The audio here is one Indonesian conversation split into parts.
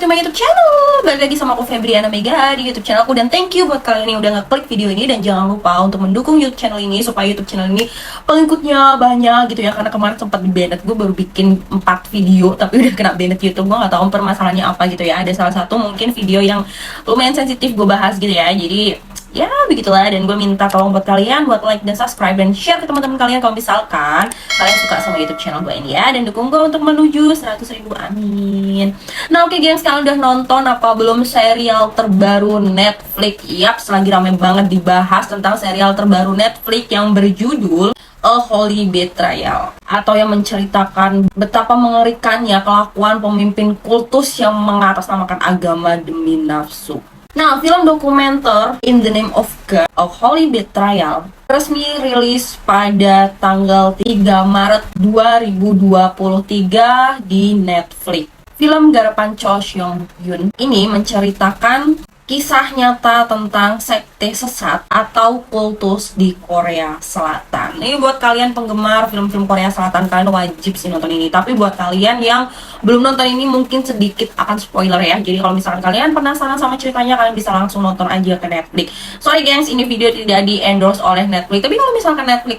to my YouTube channel. Balik lagi sama aku Febriana Mega di YouTube channel aku. Dan thank you buat kalian yang udah ngeklik video ini. Dan jangan lupa untuk mendukung YouTube channel ini supaya YouTube channel ini pengikutnya banyak gitu ya. Karena kemarin sempat di-banned, gue baru bikin 4 video tapi udah kena banned YouTube. Gue gak tahu permasalahannya apa gitu ya. Ada salah satu mungkin video yang lumayan sensitif gue bahas gitu ya. Jadi ya begitulah, dan gue minta tolong buat kalian buat like dan subscribe dan share ke teman-teman kalian kalau misalkan kalian suka sama YouTube channel gue ini ya, dan dukung gue untuk menuju 100.000, amin. Nah oke gengs, kalian udah nonton apa belum serial terbaru Netflix? Yap, selagi rame banget dibahas tentang serial terbaru Netflix yang berjudul A Holy Betrayal, atau yang menceritakan betapa mengerikannya kelakuan pemimpin kultus yang mengatasnamakan agama demi nafsu. Nah, film dokumenter In the Name of God, A Holy Betrayal resmi rilis pada tanggal 3 Maret 2023 di Netflix. Film garapan Cho Seung Yoon ini menceritakan kisah nyata tentang sekte sesat atau kultus di Korea Selatan. Ini buat kalian penggemar film-film Korea Selatan, kalian wajib sih nonton ini. Tapi buat kalian yang belum nonton ini mungkin sedikit akan spoiler ya. Jadi kalau misalkan kalian penasaran sama ceritanya, kalian bisa langsung nonton aja ke Netflix. Sorry gengs, ini video tidak di-endorse oleh Netflix. Tapi kalau misalkan Netflix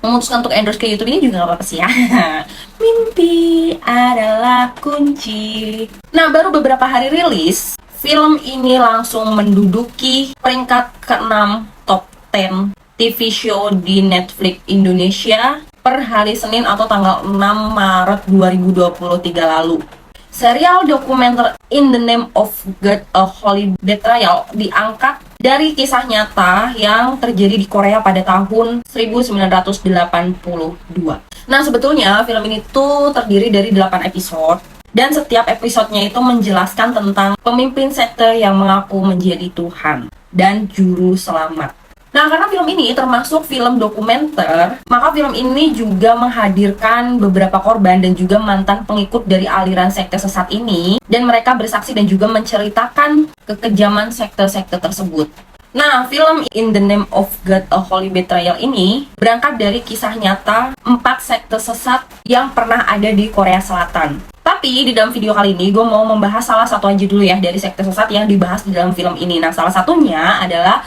memutuskan untuk endorse ke YouTube ini juga gak apa-apa sih ya. Mimpi adalah kunci. Nah, baru beberapa hari rilis, film ini langsung menduduki peringkat ke-6 top 10 TV show di Netflix Indonesia per hari Senin atau tanggal 6 Maret 2023 lalu. Serial dokumenter In the Name of God, A Holy Betrayal diangkat dari kisah nyata yang terjadi di Korea pada tahun 1982. Nah, sebetulnya film ini tuh terdiri dari 8 episode, dan setiap episodenya itu menjelaskan tentang pemimpin sekte yang mengaku menjadi Tuhan dan juru selamat. Nah, karena film ini termasuk film dokumenter, maka film ini juga menghadirkan beberapa korban dan juga mantan pengikut dari aliran sekte sesat ini, dan mereka bersaksi dan juga menceritakan kekejaman sekte-sekte tersebut. Nah, film In the Name of God, A Holy Betrayal ini berangkat dari kisah nyata 4 sekte sesat yang pernah ada di Korea Selatan. Tapi di dalam video kali ini gue mau membahas salah satu aja dulu ya dari sekte sesat yang dibahas di dalam film ini. Nah, salah satunya adalah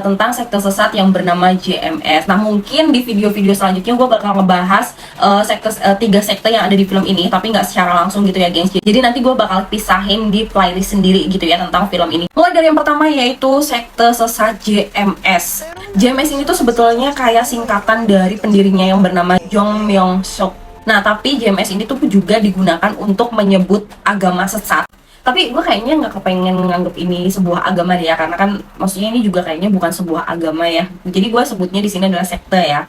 tentang sekte sesat yang bernama JMS. Nah, mungkin di video-video selanjutnya gue bakal ngebahas 3 sekte yang ada di film ini, tapi nggak secara langsung gitu ya gengs. Jadi nanti gue bakal pisahin di playlist sendiri gitu ya tentang film ini. Mulai dari yang pertama, yaitu sekte sesat JMS. JMS ini tuh sebetulnya kayak singkatan dari pendirinya yang bernama Jong Myung Suk. Nah, tapi JMS ini tuh juga digunakan untuk menyebut agama sesat. Tapi gue kayaknya nggak kepengen menganggap ini sebuah agama deh ya, karena kan maksudnya ini juga kayaknya bukan sebuah agama ya. Jadi gue sebutnya di sini adalah sekte ya.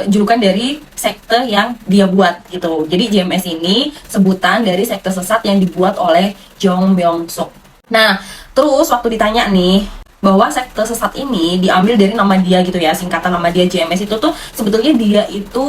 Julukan dari sekte yang dia buat gitu. Jadi JMS ini sebutan dari sekte sesat yang dibuat oleh Jong Myung Suk. Nah, terus waktu ditanya nih bahwa sekte sesat ini diambil dari nama dia gitu ya, singkatan nama dia JMS itu tuh sebetulnya dia itu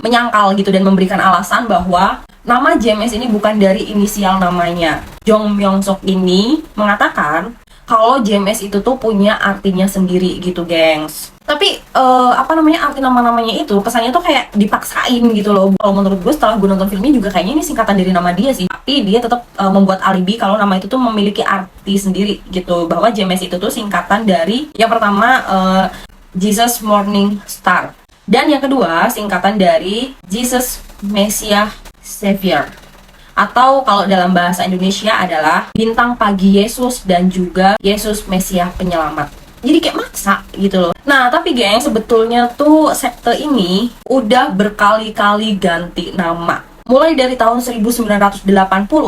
menyangkal gitu dan memberikan alasan bahwa nama JMS ini bukan dari inisial namanya. Jong Myung Suk ini mengatakan kalau JMS itu tuh punya artinya sendiri gitu gengs. Tapi arti nama-namanya itu kesannya tuh kayak dipaksain gitu loh. Kalau menurut gue setelah gue nonton filmnya juga kayaknya ini singkatan dari nama dia sih. Tapi dia tetap membuat alibi kalau nama itu tuh memiliki arti sendiri gitu. Bahwa JMS itu tuh singkatan dari yang pertama Jesus Morning Star. Dan yang kedua singkatan dari Jesus Messiah Savior. Atau kalau dalam bahasa Indonesia adalah Bintang Pagi Yesus dan juga Yesus Mesias Penyelamat. Jadi kayak maksa gitu loh. Nah, tapi geng, sebetulnya tuh sekte ini udah berkali-kali ganti nama. Mulai dari tahun 1980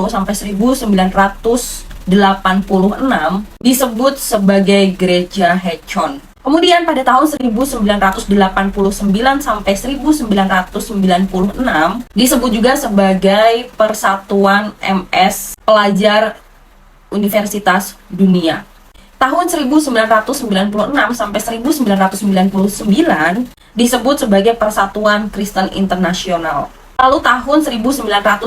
sampai 1986 disebut sebagai Gereja Haechon. Kemudian pada tahun 1989 sampai 1996 disebut juga sebagai Persatuan MS Pelajar Universitas Dunia. Tahun 1996 sampai 1999 disebut sebagai Persatuan Kristen Internasional. Lalu tahun 1999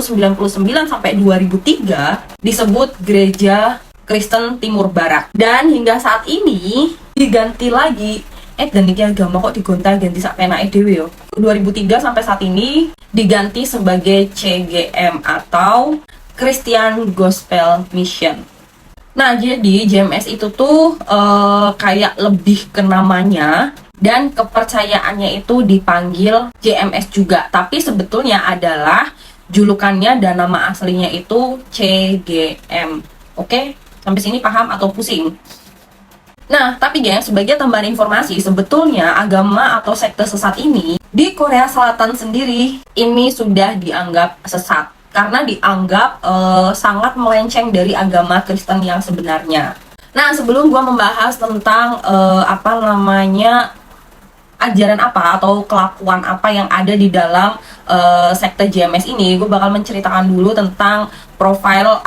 sampai 2003 disebut Gereja Kristen Timur Barat. Dan hingga saat ini diganti lagi ganti agama kok digonta-ganti sak penake dhewe yo. 2003 sampai saat ini diganti sebagai CGM atau Christian Gospel Mission. Nah, jadi JMS itu tuh kayak lebih ke namanya dan kepercayaannya itu dipanggil JMS juga. Tapi sebetulnya adalah julukannya dan nama aslinya itu CGM. Oke? Sampai sini paham atau pusing? Nah, tapi gengs, sebagai tambahan informasi, sebetulnya agama atau sekte sesat ini di Korea Selatan sendiri ini sudah dianggap sesat karena dianggap sangat melenceng dari agama Kristen yang sebenarnya. Nah, sebelum gua membahas tentang ajaran apa atau kelakuan apa yang ada di dalam sekte JMS ini, gue bakal menceritakan dulu tentang profil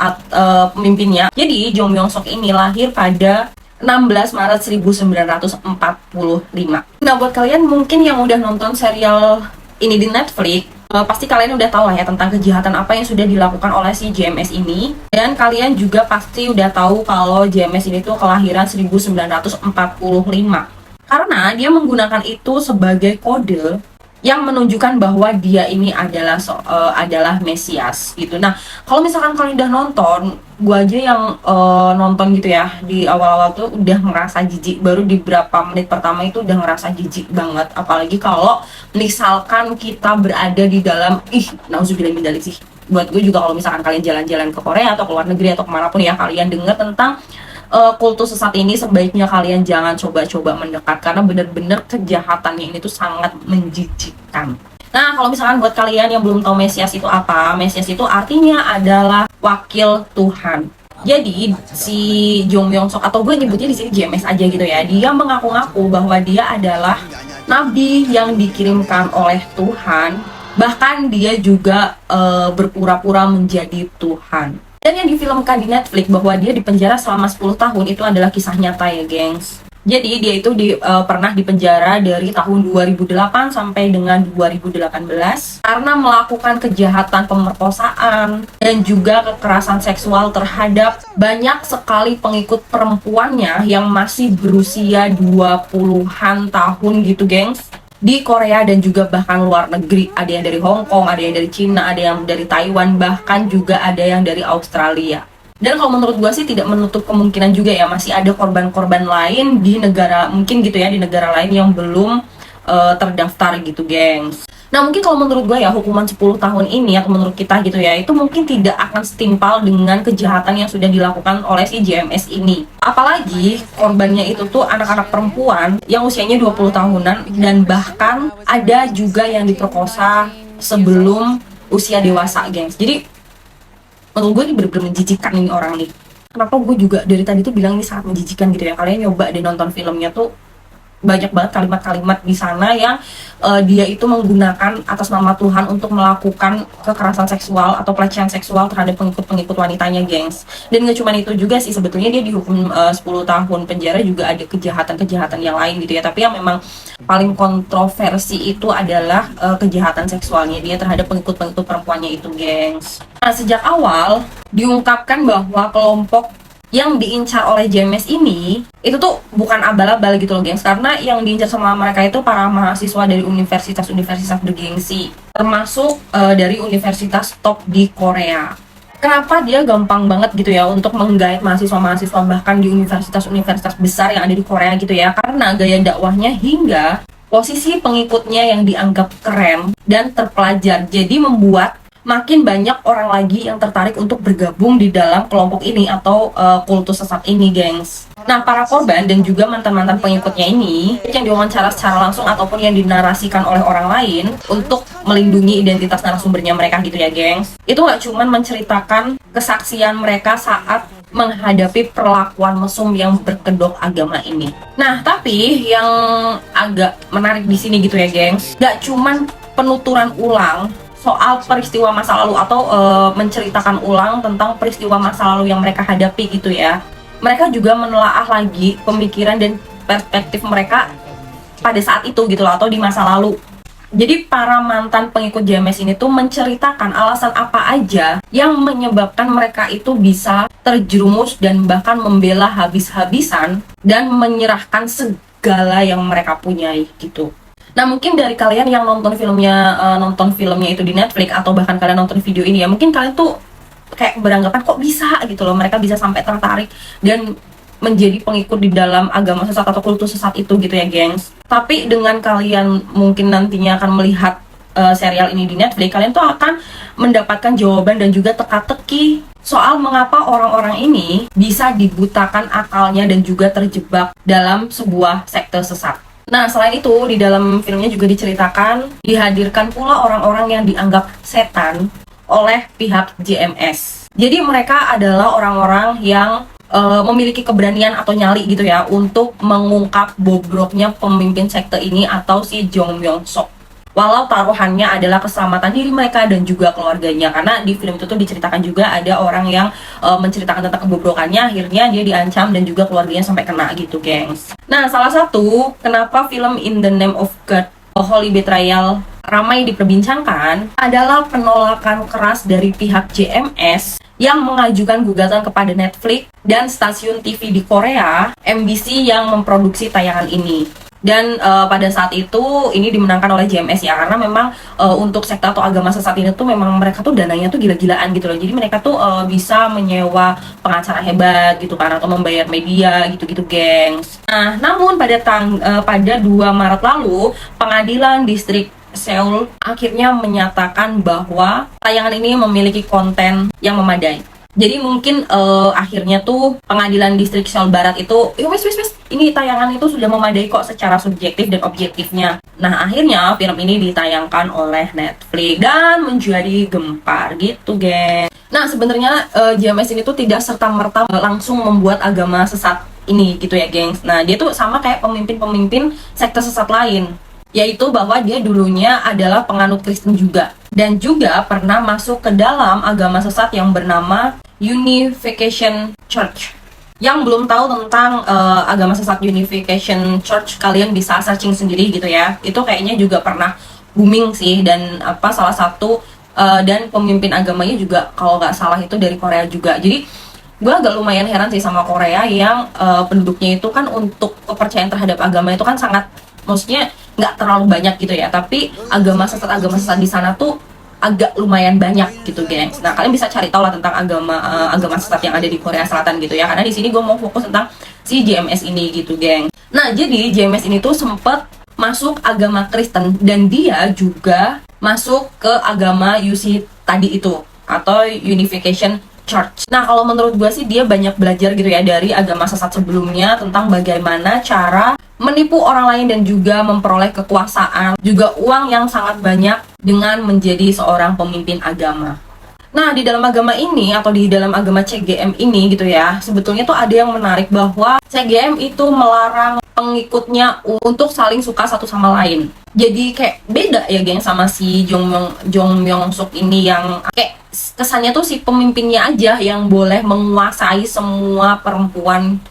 pemimpinnya. Jadi, Jong Myung Sok ini lahir pada 16 Maret 1945. Nah, buat kalian mungkin yang udah nonton serial ini di Netflix, pasti kalian udah tahu lah ya tentang kejahatan apa yang sudah dilakukan oleh si JMS ini. Dan kalian juga pasti udah tahu kalau JMS ini tuh kelahiran 1945. Karena dia menggunakan itu sebagai kode yang menunjukkan bahwa dia ini adalah Mesias gitu. Nah, kalau misalkan kalian udah nonton, gua aja yang nonton gitu ya, di awal-awal tuh udah ngerasa jijik. Baru di berapa menit pertama itu udah ngerasa jijik banget. Apalagi kalau misalkan kita berada di dalam, nauzubillah min dzalik sih. Buat gue juga kalau misalkan kalian jalan-jalan ke Korea atau ke luar negeri atau kemanapun ya, kalian dengar tentang kultus sesat ini, sebaiknya kalian jangan coba-coba mendekat karena bener-bener kejahatannya ini tuh sangat menjijikkan. Nah, kalau misalkan buat kalian yang belum tahu Mesias itu apa, Mesias itu artinya adalah wakil Tuhan. Jadi si Jong Myung Sok, atau gue nyebutnya di sini JMS aja gitu ya, dia mengaku-ngaku bahwa dia adalah nabi yang dikirimkan oleh Tuhan. Bahkan dia juga berpura-pura menjadi Tuhan. Dan yang difilmkan di Netflix bahwa dia dipenjara selama 10 tahun itu adalah kisah nyata ya, gengs. Jadi dia itu pernah dipenjara dari tahun 2008 sampai dengan 2018 karena melakukan kejahatan pemerkosaan dan juga kekerasan seksual terhadap banyak sekali pengikut perempuannya yang masih berusia 20-an tahun gitu, gengs. Di Korea dan juga bahkan luar negeri. Ada yang dari Hong Kong, ada yang dari Cina, ada yang dari Taiwan, bahkan juga ada yang dari Australia. Dan kalau menurut gue sih tidak menutup kemungkinan juga ya, masih ada korban-korban lain di negara, mungkin gitu ya, di negara lain yang belum terdaftar gitu, gengs. Nah, mungkin kalau menurut gue ya, hukuman 10 tahun ini atau menurut kita gitu ya, itu mungkin tidak akan setimpal dengan kejahatan yang sudah dilakukan oleh si JMS ini. Apalagi korbannya itu tuh anak-anak perempuan yang usianya 20 tahunan dan bahkan ada juga yang diperkosa sebelum usia dewasa, gengs. Jadi menurut gue ini bener-bener menjijikan ini orang nih. Kenapa gue juga dari tadi tuh bilang ini sangat menjijikan gitu ya. Kalian nyoba deh nonton filmnya tuh, banyak banget kalimat-kalimat di sana yang dia itu menggunakan atas nama Tuhan untuk melakukan kekerasan seksual atau pelecehan seksual terhadap pengikut-pengikut wanitanya, gengs. Dan gak cuma itu juga sih, sebetulnya dia dihukum 10 tahun penjara juga ada kejahatan-kejahatan yang lain gitu ya. Tapi yang memang paling kontroversi itu adalah kejahatan seksualnya dia terhadap pengikut-pengikut perempuannya itu, gengs. Nah, sejak awal diungkapkan bahwa kelompok yang diincar oleh JMS ini itu tuh bukan abal-abal gitu loh, gengs, karena yang diincar sama mereka itu para mahasiswa dari universitas-universitas bergengsi, termasuk dari universitas top di Korea. Kenapa dia gampang banget gitu ya untuk menggait mahasiswa-mahasiswa bahkan di universitas-universitas besar yang ada di Korea gitu ya, karena gaya dakwahnya hingga posisi pengikutnya yang dianggap keren dan terpelajar, jadi membuat makin banyak orang lagi yang tertarik untuk bergabung di dalam kelompok ini atau kultus sesat ini, gengs. Nah, para korban dan juga mantan-mantan pengikutnya ini yang diwawancara secara langsung ataupun yang dinarasikan oleh orang lain untuk melindungi identitas narasumbernya mereka gitu ya, gengs. Itu nggak cuman menceritakan kesaksian mereka saat menghadapi perlakuan mesum yang berkedok agama ini. Nah, tapi yang agak menarik di sini gitu ya, gengs, nggak cuman penuturan ulang soal peristiwa masa lalu atau menceritakan ulang tentang peristiwa masa lalu yang mereka hadapi gitu ya. Mereka juga menelaah lagi pemikiran dan perspektif mereka pada saat itu gitu loh, atau di masa lalu. Jadi para mantan pengikut JMS ini tuh menceritakan alasan apa aja yang menyebabkan mereka itu bisa terjerumus dan bahkan membela habis-habisan dan menyerahkan segala yang mereka punyai gitu. Nah, mungkin dari kalian yang nonton filmnya itu di Netflix, atau bahkan kalian nonton video ini ya, mungkin kalian tuh kayak beranggapan kok bisa gitu loh, mereka bisa sampai tertarik dan menjadi pengikut di dalam agama sesat atau kultus sesat itu gitu ya, gengs. Tapi dengan kalian mungkin nantinya akan melihat serial ini di Netflix, kalian tuh akan mendapatkan jawaban dan juga teka-teki soal mengapa orang-orang ini bisa dibutakan akalnya dan juga terjebak dalam sebuah sekte sesat. Nah, selain itu, di dalam filmnya juga diceritakan, dihadirkan pula orang-orang yang dianggap setan oleh pihak JMS. Jadi mereka adalah orang-orang yang memiliki keberanian atau nyali gitu ya, untuk mengungkap bobroknya pemimpin sekte ini atau si Jong Myung Sok. Walau taruhannya adalah keselamatan diri mereka dan juga keluarganya, karena di film itu tuh diceritakan juga ada orang yang menceritakan tentang kebobrokannya, akhirnya dia diancam dan juga keluarganya sampai kena gitu, gengs. Nah, salah satu kenapa film In the Name of God, Holy Betrayal ramai diperbincangkan adalah penolakan keras dari pihak JMS yang mengajukan gugatan kepada Netflix dan stasiun TV di Korea, MBC, yang memproduksi tayangan ini. Dan pada saat itu ini dimenangkan oleh JMS ya, karena memang untuk sekte atau agama sesat ini tuh memang mereka tuh dananya tuh gila-gilaan gitu loh. Jadi mereka tuh bisa menyewa pengacara hebat gitu kan, atau membayar media gitu-gitu, gengs. Nah, namun pada 2 Maret lalu, pengadilan distrik Seoul akhirnya menyatakan bahwa tayangan ini memiliki konten yang memadai. Jadi mungkin akhirnya tuh pengadilan distrik Seoul Barat itu, wes, ini tayangan itu sudah memadai kok secara subjektif dan objektifnya. Nah, akhirnya film ini ditayangkan oleh Netflix dan menjadi gempar gitu, geng. Nah, sebenarnya JMS ini tuh tidak serta-merta langsung membuat agama sesat ini gitu ya, gengs. Nah, dia tuh sama kayak pemimpin-pemimpin sekte sesat lain, yaitu bahwa dia dulunya adalah penganut Kristen juga, dan juga pernah masuk ke dalam agama sesat yang bernama Unification Church. Yang belum tahu tentang agama sesat Unification Church, kalian bisa searching sendiri gitu ya. Itu kayaknya juga pernah booming sih, dan salah satu dan pemimpin agamanya juga kalau nggak salah itu dari Korea juga. Jadi gue agak lumayan heran sih sama Korea yang penduduknya itu kan untuk kepercayaan terhadap agama itu kan sangat, maksudnya nggak terlalu banyak gitu ya, tapi agama sesat di sana tuh agak lumayan banyak gitu, gengs. Nah, kalian bisa cari tahu lah tentang agama sesat yang ada di Korea Selatan gitu ya, karena di sini gue mau fokus tentang si JMS ini gitu, geng. Nah, jadi JMS ini tuh sempet masuk agama Kristen, dan dia juga masuk ke agama UC tadi itu, atau Unification Church. Nah, kalau menurut gue sih dia banyak belajar gitu ya dari agama sesat sebelumnya tentang bagaimana cara menipu orang lain dan juga memperoleh kekuasaan, juga uang yang sangat banyak dengan menjadi seorang pemimpin agama. Nah, di dalam agama ini atau di dalam agama CGM ini gitu ya, sebetulnya tuh ada yang menarik bahwa CGM itu melarang pengikutnya untuk saling suka satu sama lain. Jadi kayak beda ya, geng, sama si Jong Myung Suk ini yang kayak kesannya tuh si pemimpinnya aja yang boleh menguasai semua perempuan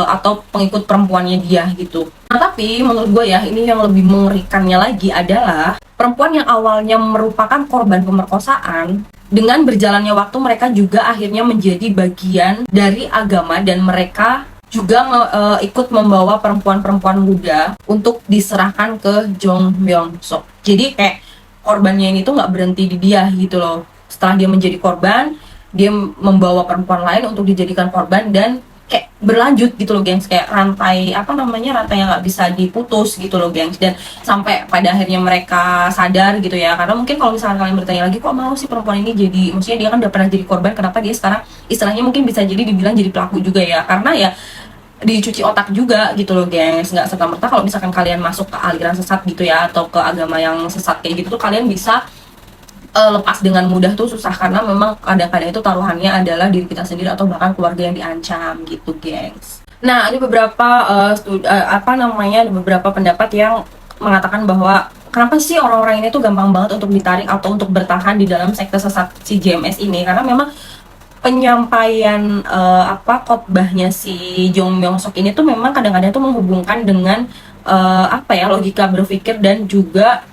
atau pengikut perempuannya dia gitu. Nah, tapi menurut gue ya, ini yang lebih mengerikannya lagi adalah perempuan yang awalnya merupakan korban pemerkosaan, dengan berjalannya waktu mereka juga akhirnya menjadi bagian dari agama, dan mereka juga ikut membawa perempuan-perempuan muda untuk diserahkan ke Jong Myung Sok. Jadi kayak korbannya ini tuh nggak berhenti di dia gitu loh. Setelah dia menjadi korban, dia membawa perempuan lain untuk dijadikan korban, dan kayak berlanjut gitu loh, gengs. Kayak rantai rantai yang nggak bisa diputus gitu loh, gengs. Dan sampai pada akhirnya mereka sadar gitu ya, karena mungkin kalau misalkan kalian bertanya lagi, kok mau sih perempuan ini jadi, maksudnya dia kan udah pernah jadi korban, kenapa dia sekarang istilahnya mungkin bisa jadi dibilang jadi pelaku juga ya, karena ya dicuci otak juga gitu loh, gengs. Nggak serta-merta kalau misalkan kalian masuk ke aliran sesat gitu ya, atau ke agama yang sesat kayak gitu tuh kalian bisa lepas dengan mudah tuh susah, karena memang kadang-kadang itu taruhannya adalah diri kita sendiri atau bahkan keluarga yang diancam gitu, gengs. Nah, ada beberapa ada beberapa pendapat yang mengatakan bahwa kenapa sih orang-orang ini tuh gampang banget untuk ditarik atau untuk bertahan di dalam sekte sesat si JMS ini, karena memang penyampaian khotbahnya si Jong Myung Sok ini tuh memang kadang-kadang tuh menghubungkan dengan logika berpikir, dan juga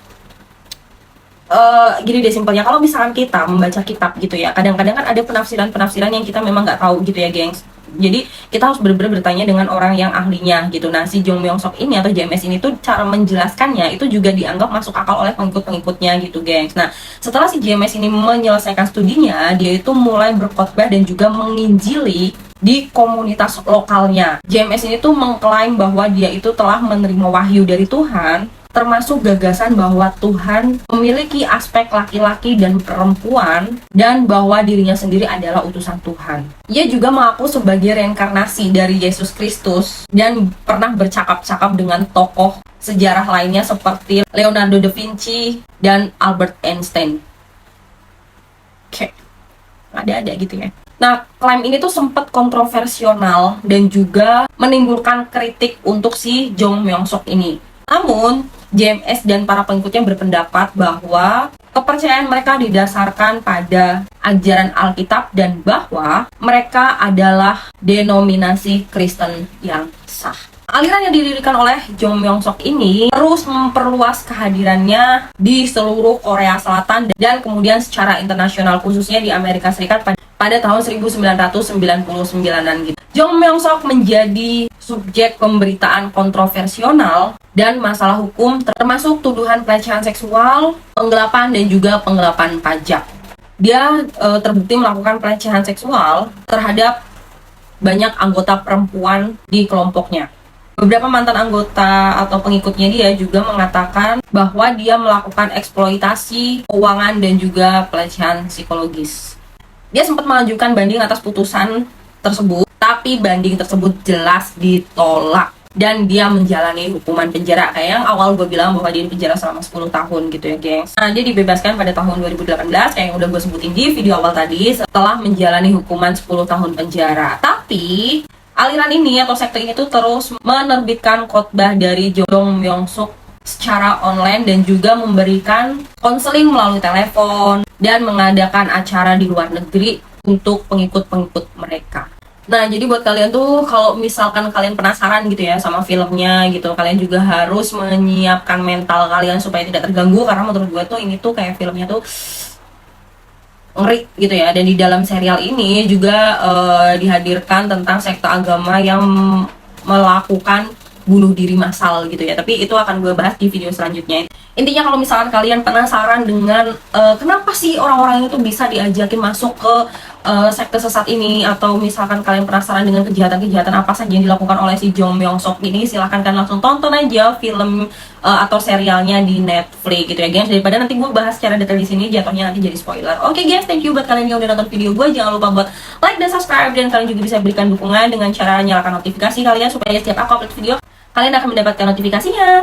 gini deh simpelnya, kalau misalkan kita membaca kitab gitu ya, kadang-kadang kan ada penafsiran yang kita memang nggak tahu gitu ya, gengs. Jadi kita harus benar-benar bertanya dengan orang yang ahlinya gitu. Nah, si Jong Myung Sok ini atau JMS ini tuh cara menjelaskannya itu juga dianggap masuk akal oleh pengikut-pengikutnya gitu, gengs. Nah, setelah si JMS ini menyelesaikan studinya, dia itu mulai berkhotbah dan juga menginjili di komunitas lokalnya. JMS ini tuh mengklaim bahwa dia itu telah menerima wahyu dari Tuhan, termasuk gagasan bahwa Tuhan memiliki aspek laki-laki dan perempuan dan bahwa dirinya sendiri adalah utusan Tuhan. Ia juga mengaku sebagai reinkarnasi dari Yesus Kristus dan pernah bercakap-cakap dengan tokoh sejarah lainnya seperti Leonardo da Vinci dan Albert Einstein. Oke, ada-ada gitu ya. Nah, klaim ini tuh sempat kontroversial dan juga menimbulkan kritik untuk si Jong Myung Sok ini. Namun, JMS dan para pengikutnya berpendapat bahwa kepercayaan mereka didasarkan pada ajaran Alkitab dan bahwa mereka adalah denominasi Kristen yang sah. Aliran yang didirikan oleh Jong Myung Sok ini terus memperluas kehadirannya di seluruh Korea Selatan dan kemudian secara internasional, khususnya di Amerika Serikat pada tahun 1999-an gitu. Jong Myung Sok menjadi subjek pemberitaan kontroversial dan masalah hukum, termasuk tuduhan pelecehan seksual, penggelapan dan juga penggelapan pajak. Dia terbukti melakukan pelecehan seksual terhadap banyak anggota perempuan di kelompoknya. Beberapa mantan anggota atau pengikutnya dia juga mengatakan bahwa dia melakukan eksploitasi keuangan dan juga pelecehan psikologis. Dia sempat mengajukan banding atas putusan tersebut, tapi banding tersebut jelas ditolak dan dia menjalani hukuman penjara. Kayak yang awal gue bilang bahwa dia penjara selama 10 tahun gitu ya, gengs. Nah, dia dibebaskan pada tahun 2018 kayak yang udah gue sebutin di video awal tadi setelah menjalani hukuman 10 tahun penjara. Tapi aliran ini atau sekte ini tuh terus menerbitkan khotbah dari Jong Myung Sok secara online dan juga memberikan konseling melalui telepon dan mengadakan acara di luar negeri untuk pengikut-pengikut mereka. Nah, jadi buat kalian tuh kalau misalkan kalian penasaran gitu ya sama filmnya gitu, kalian juga harus menyiapkan mental kalian supaya tidak terganggu, karena menurut gue tuh ini tuh kayak filmnya tuh ngeri gitu ya. Dan di dalam serial ini juga dihadirkan tentang sekte agama yang melakukan bunuh diri massal gitu ya, tapi itu akan gue bahas di video selanjutnya. Intinya kalau misalkan kalian penasaran dengan kenapa sih orang-orang itu bisa diajakin masuk ke sekte sesat ini, atau misalkan kalian penasaran dengan kejahatan-kejahatan apa saja yang dilakukan oleh si Jong Myung Sok ini, silahkan kan langsung tonton aja film atau serialnya di Netflix gitu ya, guys. Daripada nanti gue bahas secara detail di sini jatuhnya nanti jadi spoiler. Oke, guys, thank you buat kalian yang udah nonton video gue. Jangan lupa buat like dan subscribe, dan kalian juga bisa berikan dukungan dengan cara nyalakan notifikasi kalian supaya setiap aku upload video kalian akan mendapatkan notifikasinya.